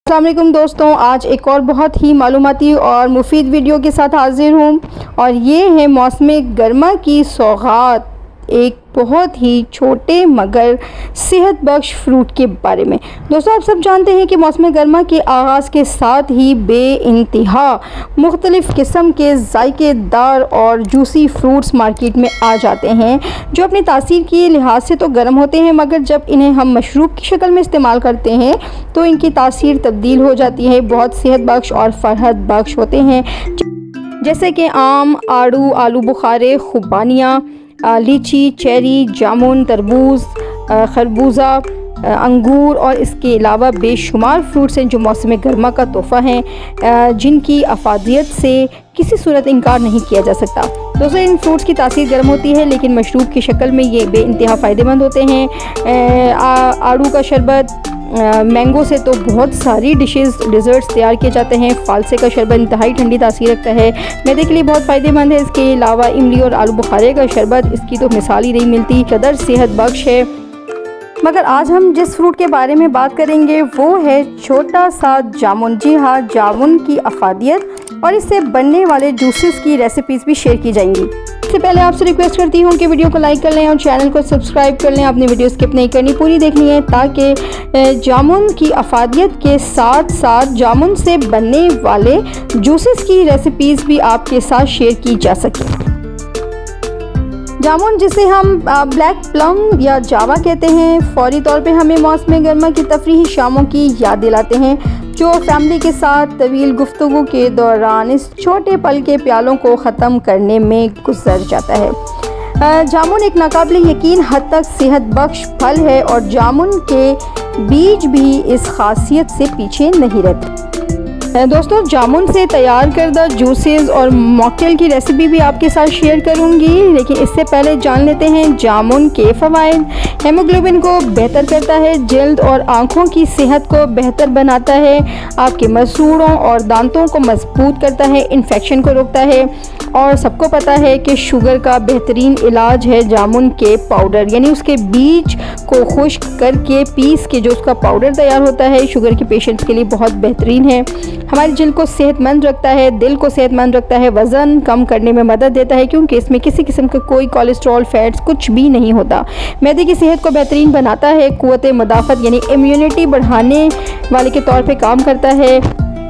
अस्सलाम वालेकुम दोस्तों, आज एक और बहुत ही मालूमाती और मुफीद वीडियो के साथ हाजिर हूँ और ये है मौसम गर्मा की सौगात, एक बहुत ही छोटे मगर सेहत बख्श फ्रूट के बारे में। दोस्तों, आप सब जानते हैं कि मौसम गर्मा के आगाज़ के साथ ही बेइंतहा मुख्तलिफ़ किस्म के जायकेदार और जूसी फ्रूट्स मार्केट में आ जाते हैं, जो अपनी तासीर के लिहाज से तो गर्म होते हैं, मगर जब इन्हें हम मशरूब की शक्ल में इस्तेमाल करते हैं तो इनकी तासीर तब्दील हो जाती है, बहुत सेहत बख्श और फ़रहत बख्श होते हैं, जैसे कि आम, आड़ू, आलू बुखारे, खुबानियाँ, लीची, चेरी, जामुन, तरबूज, खरबूजा, अंगूर और इसके अलावा बेशुमार फ्रूट्स हैं जो मौसम गर्मा का तोहफ़ा हैं, जिनकी अफादियत से किसी सूरत इनकार नहीं किया जा सकता। दोस्तों, इन फ्रूट्स की तासीर गर्म होती है लेकिन मशरूब की शक्ल में ये बेइंतहा फ़ायदेमंद होते हैं। आड़ू का शरबत, मैंगो से तो बहुत सारी डिशेस डिज़र्ट्स तैयार किए जाते हैं। फालसे का शरबत इंतहाई ठंडी तासीर रखता है, मैदे के लिए बहुत फ़ायदेमंद है। इसके अलावा इमली और आलू बुखारे का शरबत, इसकी तो मिसाल ही नहीं मिलती, कदर सेहत बख्श है। मगर आज हम जिस फ्रूट के बारे में बात करेंगे वो है छोटा सा जामुन। जी हाँ, जामुन की अफादियत और इससे बनने वाले जूसेस की रेसिपीज़ भी शेयर की जाएंगी। इससे पहले आपसे रिक्वेस्ट करती हूँ कि वीडियो को लाइक कर लें और चैनल को सब्सक्राइब कर लें। आपने वीडियो स्किप नहीं करनी, पूरी देखनी है, ताकि जामुन की अफादियत के साथ साथ जामुन से बनने वाले जूसेस की रेसिपीज़ भी आपके साथ शेयर की जा सके। जामुन, जिसे हम ब्लैक प्लम या जावा कहते हैं, फौरी तौर पे हमें मौसम गर्मा की तफरीही शामों की याद दिलाते हैं, जो फैमिली के साथ तवील गुफ्तगू के दौरान इस छोटे पल के प्यालों को ख़त्म करने में गुजर जाता है। जामुन एक नाकाबिले यकीन हद तक सेहत बख्श फल है और जामुन के बीज भी इस खासियत से पीछे नहीं रहते। दोस्तों, जामुन से तैयार करदा जूसेस और मॉकटेल की रेसिपी भी आपके साथ शेयर करूंगी, लेकिन इससे पहले जान लेते हैं जामुन के फ़वाइद। हेमोग्लोबिन को बेहतर करता है, जल्द और आँखों की सेहत को बेहतर बनाता है, आपके मसूड़ों और दांतों को मजबूत करता है, इन्फेक्शन को रोकता है और सबको पता है कि शुगर का बेहतरीन इलाज है जामुन के पाउडर, यानी उसके बीज को खुश्क करके पीस के जो उसका पाउडर तैयार होता है, शुगर के पेशेंट्स के लिए बहुत बेहतरीन है। हमारी जल्द को सेहतमंद रखता है, दिल को सेहतमंद रखता है, वज़न कम करने में मदद देता है क्योंकि इसमें किसी किस्म का कोई कोलेस्ट्रॉल, फैट्स कुछ भी नहीं होता। मैदे की सेहत को बेहतरीन बनाता है, क़ुव्वत मुदाफ़त यानी इम्यूनिटी बढ़ाने वाले के तौर पे काम करता है।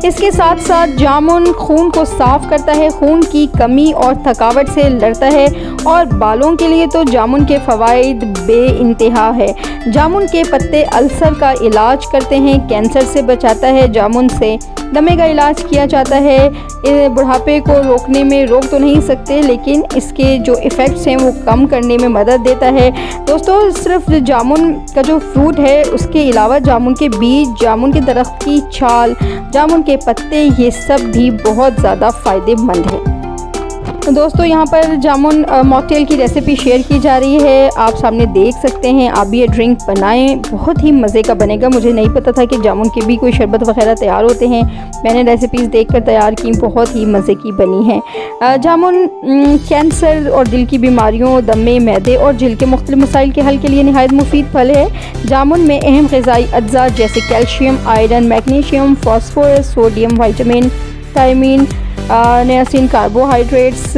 इसके साथ साथ जामुन खून को साफ़ करता है, खून की कमी और थकावट से लड़ता है और बालों के लिए तो जामुन के फ़वाइद बेइंतहा है। जामुन के पत्ते अल्सर का इलाज करते हैं, कैंसर से बचाता है, जामुन से दमे का इलाज किया जाता है, बुढ़ापे को रोकने में रोक तो नहीं सकते लेकिन इसके जो इफ़ेक्ट्स हैं वो कम करने में मदद देता है। दोस्तों, सिर्फ जामुन का जो फ्रूट है उसके अलावा जामुन के बीज, जामुन के दरख्त की छाल, जामुन के पत्ते, ये सब भी बहुत ज़्यादा फ़ायदेमंद है। तो दोस्तों, यहाँ पर जामुन मॉकटेल की रेसिपी शेयर की जा रही है, आप सामने देख सकते हैं। आप भी ये ड्रिंक बनाएं, बहुत ही मज़े का बनेगा। मुझे नहीं पता था कि जामुन के भी कोई शरबत वगैरह तैयार होते हैं, मैंने रेसिपीज़ देखकर तैयार की, बहुत ही मज़े की बनी है। जामुन कैंसर और दिल की बीमारियों, दमे, मैदे और जल्द के मुख्तलिफ मसाइल के हल के लिए नहायत मुफीद फल है। जामुन में अहम ग़िज़ाई अज्जा जैसे calcium, iron, magnesium, phosphorus, sodium, vitamin, thiamine, niacin, carbohydrates,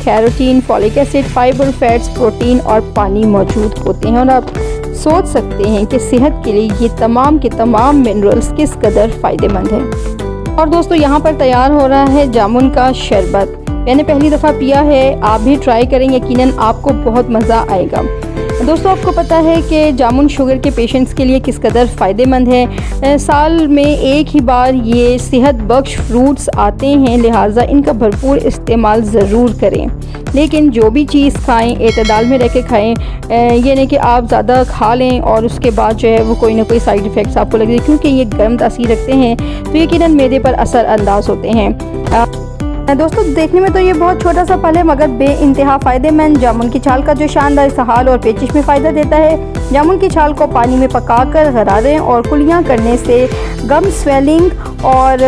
carotene, folic acid, fibre, fats, protein और पानी मौजूद होते हैं और आप सोच सकते हैं कि सेहत के लिए ये तमाम के तमाम मिनरल्स किस कदर फ़ायदेमंद हैं। और दोस्तों, यहाँ पर तैयार हो रहा है जामुन का शरबत, मैंने पहली दफ़ा पिया है, आप भी ट्राई करें, यकीनन आपको बहुत मज़ा आएगा। दोस्तों, आपको पता है कि जामुन शुगर के पेशेंट्स के लिए किस कदर फ़ायदेमंद है। साल में एक ही बार ये सेहत बख्श फ्रूट्स आते हैं, लिहाजा इनका भरपूर इस्तेमाल ज़रूर करें, लेकिन जो भी चीज़ खाएं एतदाल में रह के खाएँ। ये नहीं कि आप ज़्यादा खा लें और उसके बाद जो है वो कोई ना कोई साइड इफ़ेक्ट्स आपको लगे, क्योंकि ये गर्म तासीर रखते हैं तो यकीनन मैदे पर असर अंदाज होते हैं। दोस्तों, देखने में तो ये बहुत छोटा सा फल है मगर बेइंतहा फ़ायदेमंद। जामुन की छाल का जो शानदार इसहाल और पेचिश में फ़ायदा देता है। जामुन की छाल को पानी में पकाकर गरारे और कुलियाँ करने से गम, स्वेलिंग और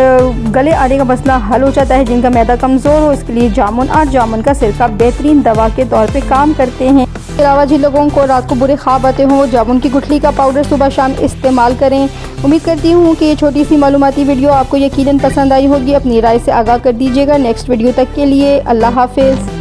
गले आने का मसला हल हो जाता है। जिनका मैदा कमज़ोर हो, इसके लिए जामुन और जामुन का सिरका बेहतरीन दवा के तौर पे काम करते हैं। इसके अलावा जिन लोगों को रात को बुरे ख्वाब आते हों, जामुन की गुठली का पाउडर सुबह शाम इस्तेमाल करें। उम्मीद करती हूँ कि ये छोटी सी मालूमाती वीडियो आपको यकीनन पसंद आई होगी। अपनी राय से आगाह कर दीजिएगा। नेक्स्ट वीडियो तक के लिए अल्लाह हाफिज़।